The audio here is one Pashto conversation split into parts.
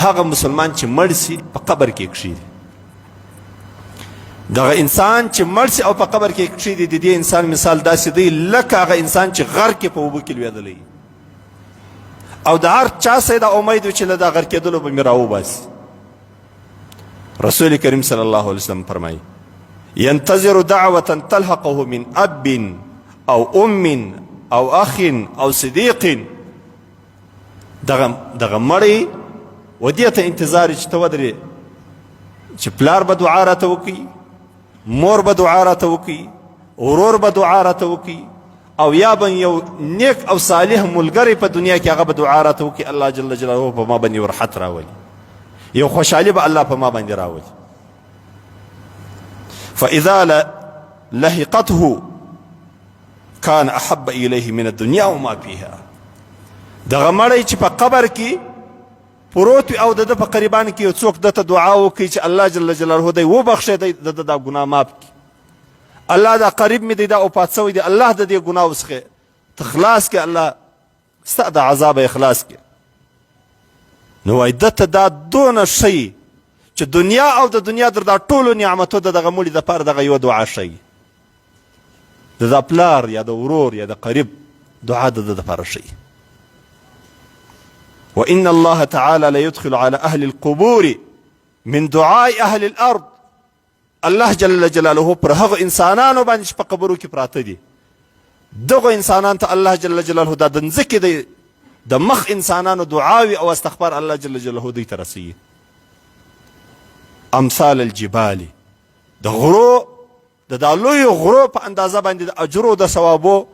هغه مسلمان چې مړ سي په قبر کې کښېږدي. دغه انسان چې مړ سي او په قبر کې کښېږدي، د دې انسان مثال داسې دی لکه هغه انسان چې غر کې په اوبو کې لوېدلی او د هر چا سره دا امید وي چې له دا غر کېدلو به مې راوباسي. رسول کریم صلی الله علیه وسلم فرمایي: ينتظر دعوة تلحقه من أب أو أم أو أخ أو صديق. دغه مړی ودې ته انتظار چې ته ودرې چې پلار به دعا راته وکړي، مور به دعا راته وکړي، ورور به دعا راته وکړي، او یا به یو نیک او صالح ملګری په دنیا کې هغه به دعا راته وکړي الله جل جلاله په ما باندې ورحت راولي، یو خوشحالي به الله په ما باندې راولي. فإذا لحقته كان أحب إليه من الدنيا وما فيها. دغه مړی چې په قبر کې پروت وي او د ده په قریبان کې یو څوک دته دعا وکړي چې الله جل جلاله دی وبخښي، دی د ده دا ګناه ماف کړي، الله دا قریب مې دی دا وفات شوی دی، الله د دې ګناه وڅخې ته خلاص کړي، الله ستا د عذابه خلاص کړي. نو وایي دته دا دونه شی چې دنیا او د دنیا در دا ټولو نعمتو د دغه مړي دپاره دغه یوه دعا شی، د دا پلار یا د ورور یا د قریب دعا د ده دپاره شی. وإن الله تعالى ليدخل على أهل القبور من دعاء أهل الأرض. الله جل جلاله پر هغه انسانانو باندې چې په قبرو کې پراته دي، دغه انسانان ته الله جل جلاله دا د ځمکې د مخ انسانانو دعاوي او استغفار الله جل جلاله دوی ته رسوي. امثال الجبال، د غرو د دا لویو غرو په اندازه باندې د اجرو د ثوابو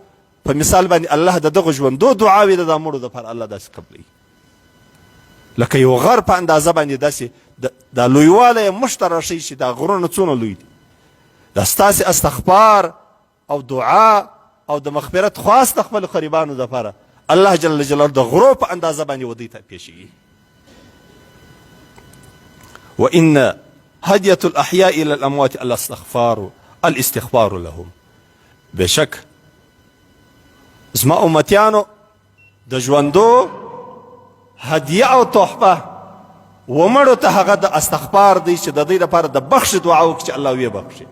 په مثال باندې الله د دغه ژوندو دعاوي د دا مړو دپاره الله داسې قبلوي، لکه یو غر په اندازه باندې داسې دا لویوالی یې موږ ته راشي چې دا غرونه څونه لوی دي. دا ستاسې استغفار او دعا او د مغفرت خواست د خپلو قریبانو دپاره الله جل جلاله د غرو په اندازه باندې ودوی ته پیښوي. وإن هدية الأحياء إلى الأموات الاستغفار لهم. بشک زما امتیانو د ژوندو هدیه او تحفه ومړو ته هغه د استغفار دی چې د دوی لپاره د بخښ دعا وکړي چې الله ویې بخښي.